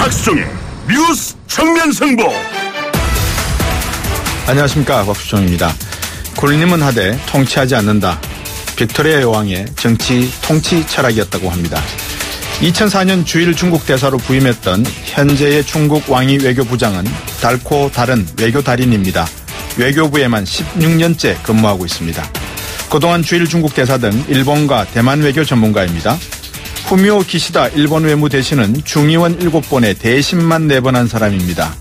박수종의 뉴스 정면승부. 안녕하십니까, 박수종입니다. 굴림은 하되 통치하지 않는다. 빅토리아 여왕의 정치 통치 철학이었다고 합니다. 2004년 주일 중국 대사로 부임했던 현재의 중국 왕위 외교부장은 달코 다른 외교 달인입니다. 외교부에만 16년째 근무하고 있습니다. 그동안 주일 중국 대사 등 일본과 대만 외교 전문가입니다. 후미오 기시다 일본 외무대신은 중의원 7번에 대신만 내보낸 사람입니다.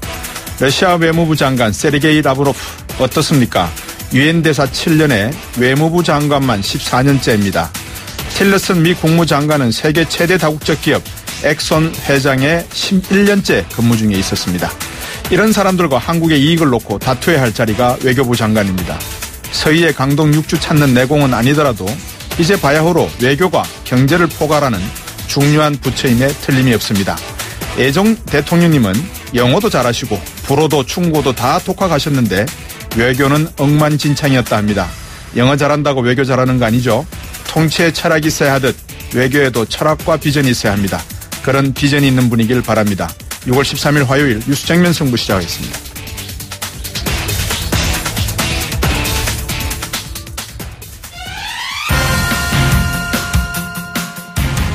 러시아 외무부 장관 세르게이 라브로프 어떻습니까? 유엔 대사 7년에 외무부 장관만 14년째입니다. 틸러슨 미 국무장관은 세계 최대 다국적 기업 엑손 회장에 11년째 근무 중에 있었습니다. 이런 사람들과 한국의 이익을 놓고 다투어야 할 자리가 외교부 장관입니다. 서희의 강동 6주 찾는 내공은 아니더라도 이제 바야흐로 외교가 경제를 포괄하는 중요한 부처임에 틀림이 없습니다. 애정 대통령님은 영어도 잘하시고 불어도 충고도 다 독학하셨는데 외교는 억만진창이었다 합니다. 영어 잘한다고 외교 잘하는 거 아니죠? 통치에 철학이 있어야 하듯 외교에도 철학과 비전이 있어야 합니다. 그런 비전이 있는 분이길 바랍니다. 6월 13일 화요일 뉴스 정면 승부 시작하겠습니다.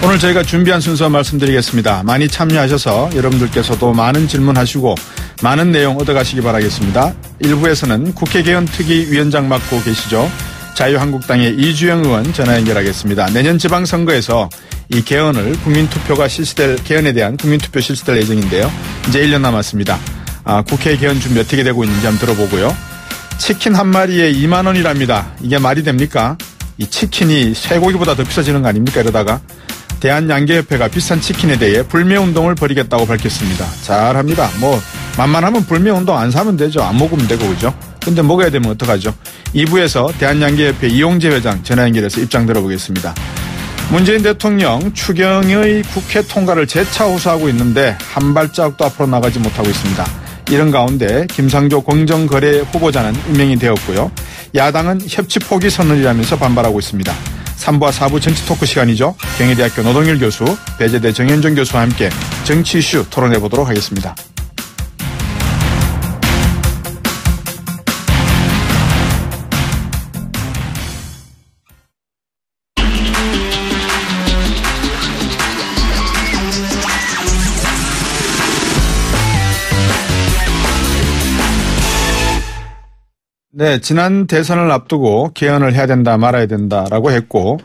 오늘 저희가 준비한 순서 말씀드리겠습니다. 많이 참여하셔서 여러분들께서도 많은 질문하시고 많은 내용 얻어가시기 바라겠습니다. 1부에서는 국회 개헌특위위원장 맡고 계시죠. 자유한국당의 이주영 의원 전화 연결하겠습니다. 내년 지방선거에서 이 개헌을 개헌에 대한 국민투표 실시될 예정인데요. 이제 1년 남았습니다. 국회 개헌 준비 어떻게 되고 있는지 한번 들어보고요. 치킨 한 마리에 2만 원이랍니다. 이게 말이 됩니까? 이 치킨이 쇠고기보다 더 비싸지는 거 아닙니까? 이러다가 대한양계협회가 비싼 치킨에 대해 불매운동을 벌이겠다고 밝혔습니다. 잘합니다. 만만하면 불매운동 안 사면 되죠. 안 먹으면 되고, 그죠? 근데 먹어야 되면 어떡하죠? 2부에서 대한양계협회 이용재 회장 전화 연결해서 입장 들어보겠습니다. 문재인 대통령 추경의 국회 통과를 재차 호소하고 있는데 한 발자국도 앞으로 나가지 못하고 있습니다. 이런 가운데 김상조 공정거래 후보자는 임명이 되었고요. 야당은 협치 포기 선언이라면서 반발하고 있습니다. 3부와 4부 정치 토크 시간이죠. 경희대학교 노동일 교수, 배재대 정현종 교수와 함께 정치 이슈 토론해 보도록 하겠습니다. 네, 지난 대선을 앞두고 개헌을 해야 된다 말아야 된다라고 했고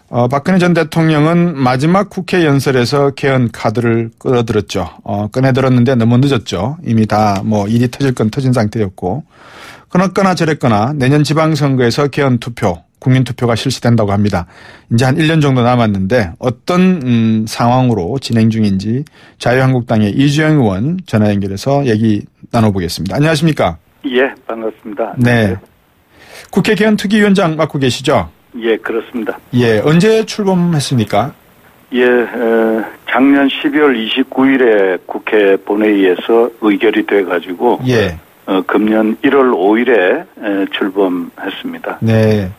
박근혜 전 대통령은 마지막 국회 연설에서 개헌 카드를 끌어들었죠. 꺼내들었는데 너무 늦었죠. 이미 다 일이 터질 건 터진 상태였고 그렇거나 저랬거나 내년 지방선거에서 개헌 투표, 국민투표가 실시된다고 합니다. 이제 한 1년 정도 남았는데 어떤 상황으로 진행 중인지 자유한국당의 이주영 의원 전화 연결해서 얘기 나눠보겠습니다. 안녕하십니까? 예, 반갑습니다. 네. 국회 개헌특위위원장 맡고 계시죠? 예, 그렇습니다. 예, 언제 출범했습니까? 예, 작년 12월 29일에 국회 본회의에서 의결이 돼가지고, 예. 금년 1월 5일에 출범했습니다. 네.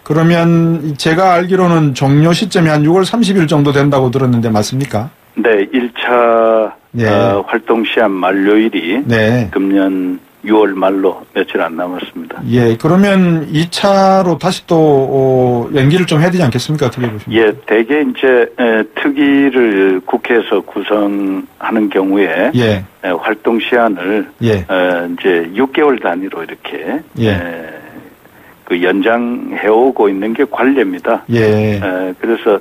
그러면 제가 알기로는 종료 시점이 한 6월 30일 정도 된다고 들었는데 맞습니까? 네, 1차 네. 활동 시한 만료일이 네. 금년 6월 말로 며칠 안 남았습니다. 예, 그러면 2차로 다시 또 연기를 좀 해야 되지 않겠습니까? 어떻게 보십니까? 예, 대개 이제 특위를 국회에서 구성하는 경우에 예. 활동 시한을 예. 이제 6개월 단위로 이렇게 예. 연장해오고 있는 게 관례입니다. 예. 그래서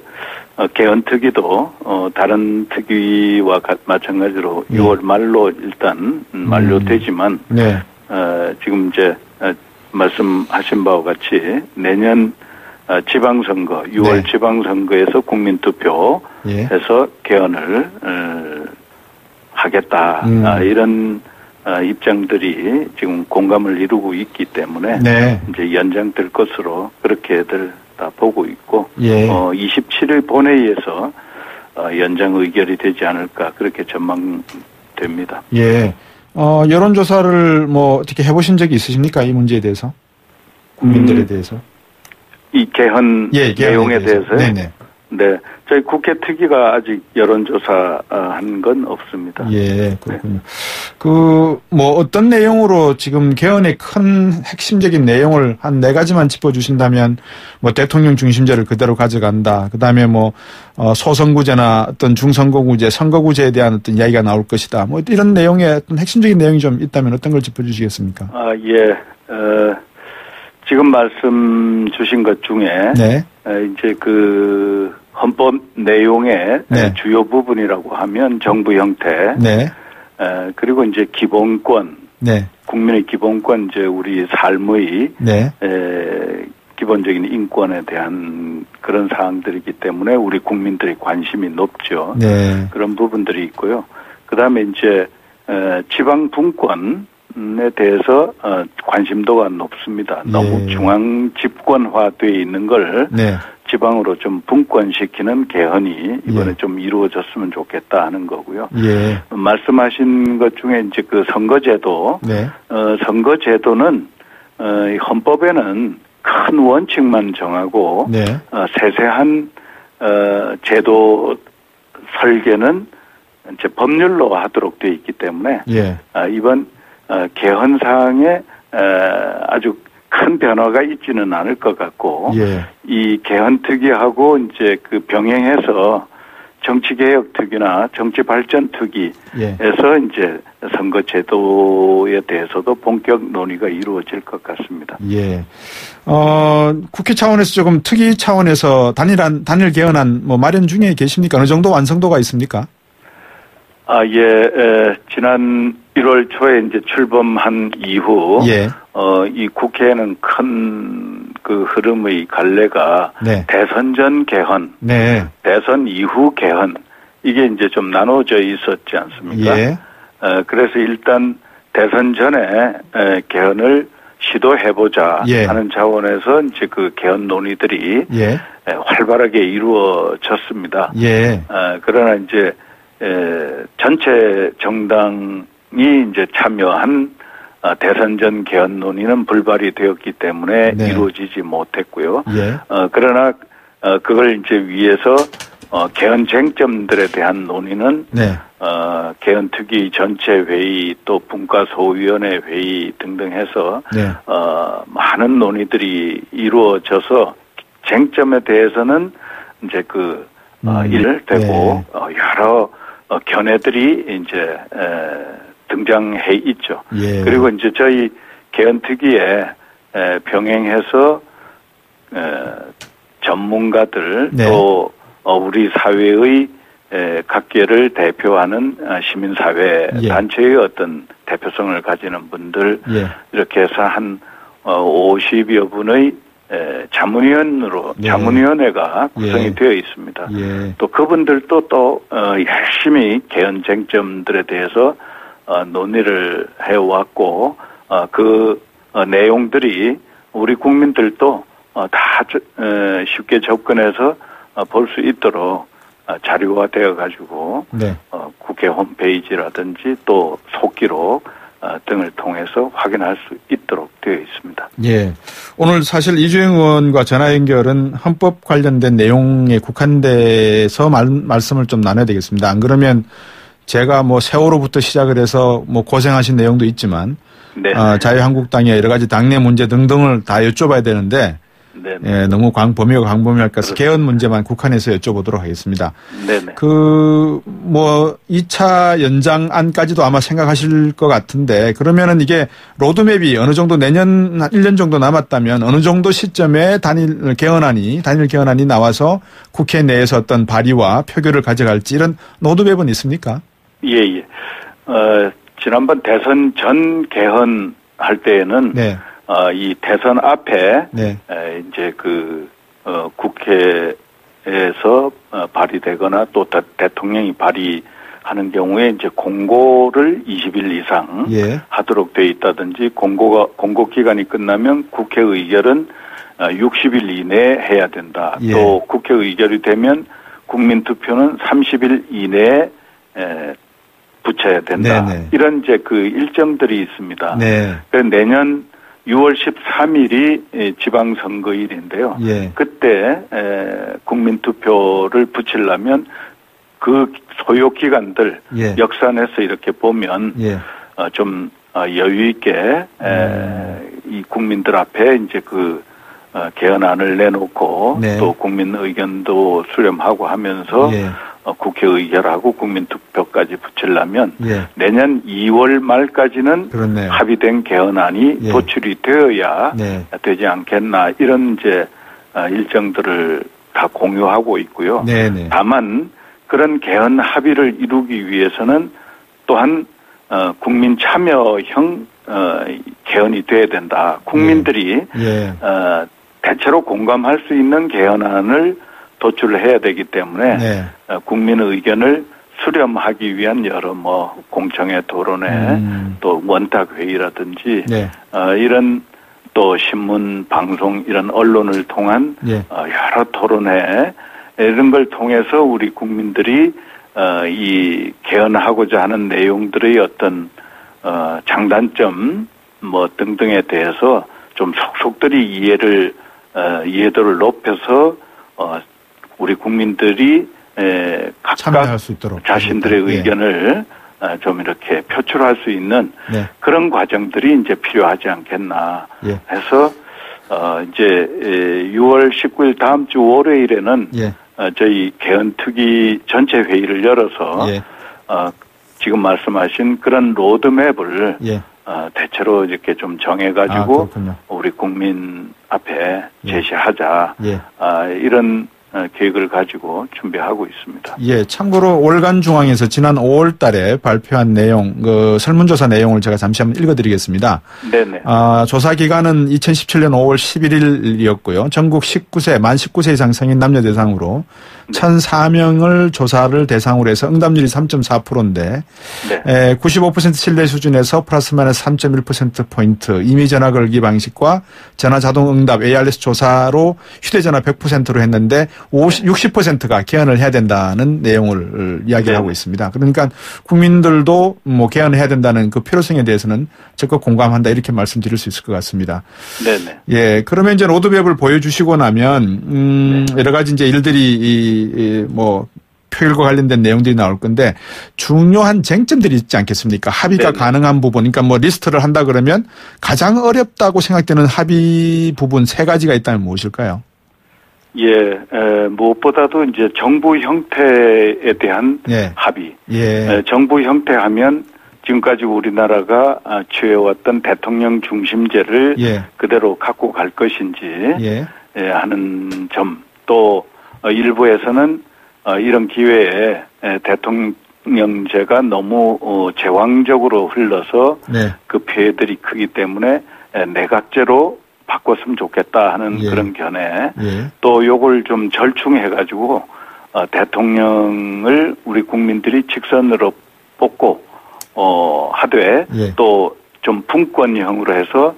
개헌특위도 다른 특위와 마찬가지로 6월 말로 일단 만료되지만 네. 지금 이제 말씀하신 바와 같이 내년 지방선거 6월 네. 지방선거에서 국민투표 예. 해서 개헌을 하겠다 이런 입장들이 지금 공감을 이루고 있기 때문에 네. 이제 연장될 것으로 그렇게들 다 보고 있고 예. 27일 본회의에서 연장 의결이 되지 않을까 그렇게 전망됩니다. 예. 여론조사를 어떻게 해보신 적이 있으십니까? 이 문제에 대해서? 국민들에 대해서? 이 개헌 예, 내용에 대해서요? 네네. 네. 저희 국회 특위가 아직 여론조사 한 건 없습니다. 예, 그렇군요. 뭐 어떤 내용으로 지금 개헌의 큰 핵심적인 내용을 한 4가지만 짚어주신다면, 뭐 대통령 중심제를 그대로 가져간다. 그 다음에 뭐 소선구제나 어떤 중선거구제, 선거구제에 대한 어떤 이야기가 나올 것이다. 뭐 이런 내용의 어떤 핵심적인 내용이 좀 있다면 어떤 걸 짚어주시겠습니까? 예. 지금 말씀 주신 것 중에 네. 이제 그 헌법 내용의 네. 주요 부분이라고 하면 정부 형태, 네. 그리고 이제 기본권, 네. 국민의 기본권, 이제 우리 삶의 네. 기본적인 인권에 대한 그런 사항들이기 때문에 우리 국민들의 관심이 높죠. 네. 그런 부분들이 있고요. 그 다음에 이제 지방 분권에 대해서 관심도가 높습니다. 너무 예. 중앙 집권화되어 있는 걸 네. 지방으로 좀 분권시키는 개헌이 이번에 예. 좀 이루어졌으면 좋겠다 하는 거고요. 예. 말씀하신 것 중에 이제 그 선거제도, 네. 선거제도는 헌법에는 큰 원칙만 정하고 네. 세세한 제도 설계는 이제 법률로 하도록 되어 있기 때문에 예. 이번 개헌 사항에 아주 큰 변화가 있지는 않을 것 같고 예. 이 개헌 특위하고 이제 그 병행해서 정치개혁 특위나 정치발전 특위에서 예. 이제 선거제도에 대해서도 본격 논의가 이루어질 것 같습니다. 예. 국회 차원에서 조금 특위 차원에서 단일 개헌안 뭐 마련 중에 계십니까? 어느 정도 완성도가 있습니까? 예, 지난 1월 초에 이제 출범한 이후, 예. 이 국회에는 큰 그 흐름의 갈래가 네. 대선 전 개헌, 네. 대선 이후 개헌, 이게 이제 좀 나눠져 있었지 않습니까? 예. 그래서 일단 대선 전에 개헌을 시도해보자 예. 하는 차원에서 이제 그 개헌 논의들이 예. 활발하게 이루어졌습니다. 예. 그러나 이제 전체 정당이 이제 참여한 대선 전 개헌 논의는 불발이 되었기 때문에 네. 이루어지지 못했고요. 예. 그러나 그걸 이제 위해서 개헌 쟁점들에 대한 논의는 네. 개헌 특위 전체 회의 또 분과소위원회 회의 등등 해서 네. 많은 논의들이 이루어져서 쟁점에 대해서는 이제 일되고 네. 여러 견해들이 이제 등장해 있죠. 예. 그리고 이제 저희 개헌 특위에 병행해서 전문가들 네. 또 우리 사회의 각계를 대표하는 시민사회 예. 단체의 어떤 대표성을 가지는 분들 예. 이렇게 해서 한 50여 분의 자문위원으로 네. 자문위원회가 구성이 예. 되어 있습니다. 예. 또 그분들도 또 열심히 개헌 쟁점들에 대해서 논의를 해왔고 그 내용들이 우리 국민들도 다 쉽게 접근해서 볼 수 있도록 자료화 되어 가지고 네. 국회 홈페이지라든지 또 속기록 등을 통해서 확인할 수 있도록 되어 있습니다. 예. 오늘 사실 이주영 의원과 전화 연결은 헌법 관련된 내용에 국한돼서 말씀을 좀 나눠야 되겠습니다. 안 그러면 제가 뭐 세월호부터 시작을 해서 뭐 고생하신 내용도 있지만 네. 자유한국당의 여러 가지 당내 문제 등등을 다 여쭤봐야 되는데 네. 예, 너무 광범위할 것같아서 개헌 문제만 국한해서 여쭤보도록 하겠습니다. 네네. 뭐 2차 연장안까지도 아마 생각하실 것 같은데 그러면은 이게 로드맵이 어느 정도 내년 한 1년 정도 남았다면 어느 정도 시점에 단일 개헌안이 나와서 국회 내에서 어떤 발의와 표결을 가져갈지 이런 로드맵은 있습니까? 예. 지난번 대선 전 개헌 할 때에는 네. 이 대선 앞에 네. 이제 국회에서 발의되거나 또 대통령이 발의하는 경우에 이제 공고를 20일 이상 예. 하도록 돼 있다든지 공고 기간이 끝나면 국회 의결은 60일 이내에 해야 된다. 예. 또 국회 의결이 되면 국민 투표는 30일 이내에 붙여야 된다. 네네. 이런 이제 그 일정들이 있습니다. 네. 그래서 내년 6월 13일이 지방선거일인데요. 예. 그때 국민투표를 붙이려면 그 소요 기간들 예. 역산해서 이렇게 보면 예. 좀 여유 있게 이 국민들 앞에 이제 그 개헌안을 내놓고 네. 또 국민 의견도 수렴하고 하면서 예. 국회 의결하고 국민투표까지 붙이려면 예. 내년 2월 말까지는 그렇네요. 합의된 개헌안이 예. 도출이 되어야 네. 되지 않겠나 이런 이제 일정들을 다 공유하고 있고요. 네네. 다만 그런 개헌 합의를 이루기 위해서는 또한 국민 참여형 개헌이 돼야 된다. 국민들이 예. 대체로 공감할 수 있는 개헌안을 도출해야 되기 때문에 네. 국민의 의견을 수렴하기 위한 여러 뭐 공청회 토론회 또 원탁 회의라든지 네. 이런 또 신문 방송 이런 언론을 통한 예. 여러 토론회 이런 걸 통해서 우리 국민들이 이 개헌하고자 하는 내용들의 어떤 장단점 뭐 등등에 대해서 좀 속속들이 이해도를 높여서 우리 국민들이 각각 참여할 수 있도록 자신들의 예. 의견을 좀 이렇게 표출할 수 있는 네. 그런 과정들이 이제 필요하지 않겠나 예. 해서 이제 6월 19일 다음 주 월요일에는 예. 저희 개헌특위 전체 회의를 열어서 예. 지금 말씀하신 그런 로드맵을 예. 대체로 이렇게 좀 정해가지고 그렇군요. 우리 국민 앞에 예. 제시하자 예. 이런 계획을 가지고 준비하고 있습니다. 예, 참고로 월간중앙에서 지난 5월 달에 발표한 내용, 그 설문조사 내용을 제가 잠시 한번 읽어드리겠습니다. 네네. 조사 기간은 2017년 5월 11일이었고요. 전국 19세, 만 19세 이상 성인 남녀 대상으로 네. 1,004명을 조사를 대상으로 해서 응답률이 3.4%인데 네. 95% 신뢰 수준에서 플러스 마이너스 3.1%포인트 이미 전화 걸기 방식과 전화 자동 응답 ARS 조사로 휴대전화 100%로 했는데 60%가 개헌을 해야 된다는 내용을 이야기하고 네. 있습니다. 그러니까 국민들도 뭐 개헌을 해야 된다는 그 필요성에 대해서는 적극 공감한다 이렇게 말씀드릴 수 있을 것 같습니다. 네네. 예, 그러면 이제 로드맵을 보여주시고 나면 여러 가지 이제 일들이 뭐 표결과 관련된 내용들이 나올 건데 중요한 쟁점들이 있지 않겠습니까? 합의가 네네. 가능한 부분, 그러니까 뭐 리스트를 한다 그러면 가장 어렵다고 생각되는 합의 부분 3가지가 있다면 무엇일까요? 예, 무엇보다도 이제 정부 형태에 대한 예. 합의. 예. 정부 형태 하면 지금까지 우리나라가 취해왔던 대통령 중심제를 예. 그대로 갖고 갈 것인지 예. 하는 점. 또 일부에서는 이런 기회에 대통령제가 너무 제왕적으로 흘러서 네. 그 피해들이 크기 때문에 내각제로 바꿨으면 좋겠다 하는 예. 그런 견해. 예. 또 요걸 좀 절충해가지고 대통령을 우리 국민들이 직선으로 뽑고 하되 예. 또 좀 분권형으로 해서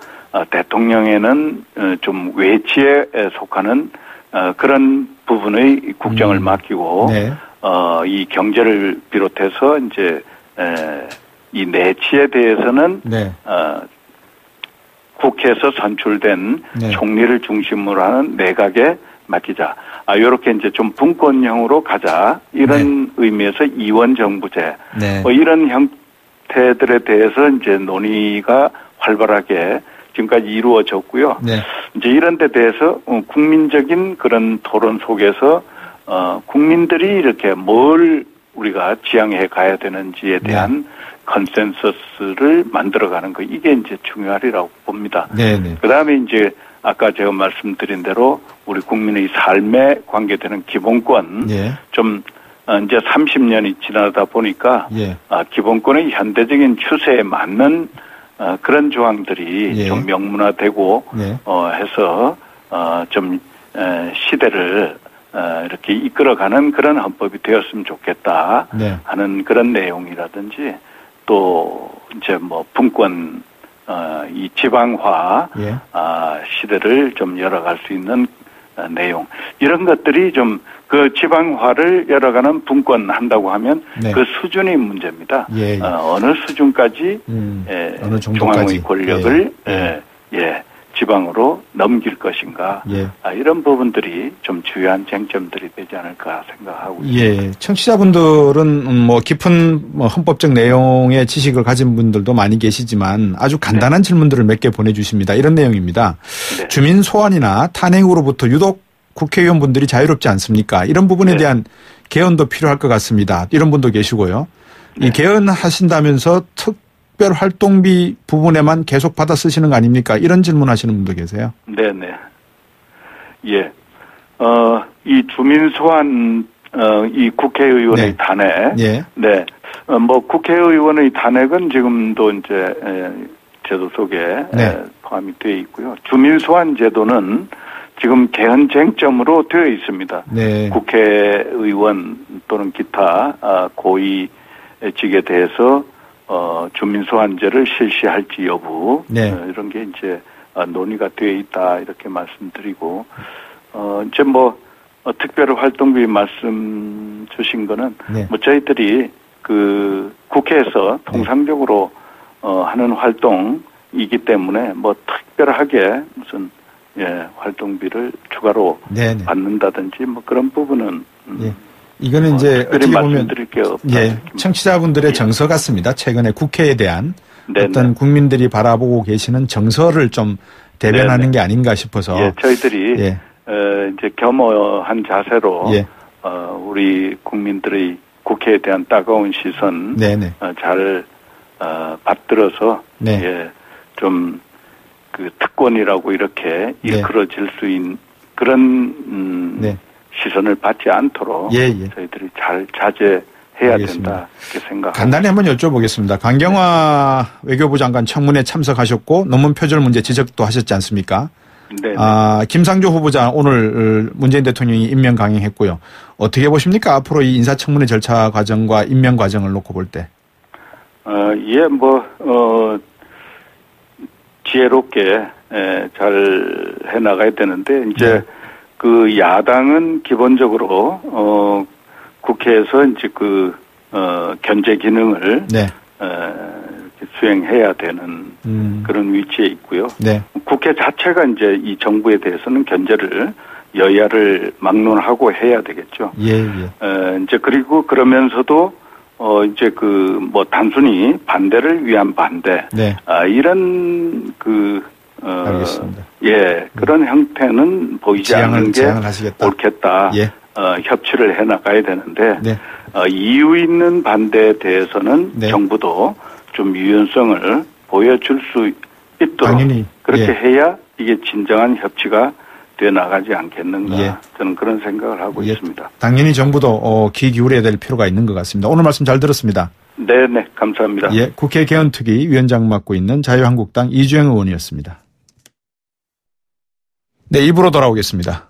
대통령에는 좀 외치에 속하는 그런 부분의 국정을 맡기고 네. 이 경제를 비롯해서 이제 이 내치에 대해서는 네. 국회에서 선출된 네. 총리를 중심으로 하는 내각에 맡기자. 요렇게 이제 좀 분권형으로 가자. 이런 의미에서 이원정부제. 네. 뭐 이런 형태들에 대해서 이제 논의가 활발하게 지금까지 이루어졌고요. 네. 이제 이런 데 대해서 국민적인 그런 토론 속에서 국민들이 이렇게 뭘 우리가 지향해 가야 되는지에 대한 컨센서스를 만들어가는 거 이게 이제 중요하리라고 봅니다. 네네. 그다음에 이제 아까 제가 말씀드린 대로 우리 국민의 삶에 관계되는 기본권 예. 좀 이제 30년이 지나다 보니까 예. 기본권의 현대적인 추세에 맞는 그런 조항들이 예. 좀 명문화되고 네. 해서 좀 시대를 이렇게 이끌어가는 그런 헌법이 되었으면 좋겠다 네. 하는 그런 내용이라든지 또 이제 뭐 분권 이 지방화 예. 시대를 좀 열어갈 수 있는 내용 이런 것들이 좀 그 지방화를 열어가는 분권한다고 하면 네. 그 수준이 문제입니다. 예. 어느 수준까지 어느 정도까지 중앙의 권력을 예. 예, 지방으로 넘길 것인가. 예. 이런 부분들이 좀 중요한 쟁점들이 되지 않을까 생각하고 있습니다. 예. 청취자분들은 뭐 깊은 헌법적 내용의 지식을 가진 분들도 많이 계시지만 아주 간단한 질문들을 몇 개 보내주십니다. 이런 내용입니다. 네. 주민 소환이나 탄핵으로부터 유독 국회의원분들이 자유롭지 않습니까? 이런 부분에 네. 대한 개헌도 필요할 것 같습니다. 이런 분도 계시고요. 네. 이 개헌하신다면서 특별활동비 부분에만 계속 받아 쓰시는 거 아닙니까? 이런 질문하시는 분도 계세요. 네네. 예. 이 주민 소환, 이 국회의원의 네. 탄핵. 예. 네. 뭐 국회의원의 탄핵은 지금도 이제 제도 속에 네. 포함이 되어 있고요. 주민 소환 제도는 지금 개헌 쟁점으로 되어 있습니다. 네. 국회의원 또는 기타 고위직에 대해서 주민 소환제를 실시할지 여부 네. 이런 게 이제 논의가 되어 있다 이렇게 말씀드리고 이제 뭐 특별 활동비 말씀 주신 거는 네. 뭐 저희들이 그 국회에서 통상적으로 하는 활동이기 때문에 뭐 특별하게 무슨 활동비를 추가로 네네. 받는다든지 뭐 그런 부분은 예. 이거는 이제 특별히 어떻게 보면 말씀드릴 게 없다. 예, 이렇게 청취자분들의 예. 정서 같습니다. 최근에 국회에 대한 네네. 어떤 국민들이 바라보고 계시는 정서를 좀 대변하는 네네. 게 아닌가 싶어서 예, 저희들이 예. 이제 겸허한 자세로 예. 우리 국민들의 국회에 대한 따가운 시선 네네. 잘 받들어서 네. 예, 좀 그 특권이라고 이렇게 네. 일컬어질 수 있는 그런 네. 시선을 받지 않도록 예, 예. 저희들이 잘 자제해야 알겠습니다. 된다 이렇게 생각합니다. 간단히 한번 여쭤보겠습니다. 강경화 외교부 장관 청문회 참석하셨고 논문 표절 문제 지적도 하셨지 않습니까? 네. 김상조 후보자 오늘 문재인 대통령이 임명 강행했고요. 어떻게 보십니까? 앞으로 이 인사청문회 절차 과정과 임명 과정을 놓고 볼 때. 예, 지혜롭게 잘 해나가야 되는데 이제 네. 그 야당은 기본적으로 국회에서 이제 그 견제 기능을 네. 이렇게 수행해야 되는 그런 위치에 있고요. 네. 국회 자체가 이제 이 정부에 대해서는 견제를 여야를 막론하고 해야 되겠죠. 예, 예. 이제 그리고 그러면서도 이제 단순히 반대를 위한 반대. 네. 이런 알겠습니다. 예, 그런 형태는 보이지 않는 게 지향을 하시겠다. 옳겠다. 예. 협치를 해 나가야 되는데, 네. 이유 있는 반대에 대해서는 네. 정부도 좀 유연성을 보여줄 수 있도록 당연히. 그렇게 예. 해야 이게 진정한 협치가 돼 나가지 않겠는가. 예. 저는 그런 생각을 하고 예. 있습니다. 당연히 정부도 귀 기울여야 될 필요가 있는 것 같습니다. 오늘 말씀 잘 들었습니다. 네네, 감사합니다. 예, 국회 개헌특위 위원장 맡고 있는 자유한국당 이주영 의원이었습니다. 네, 2부로 돌아오겠습니다.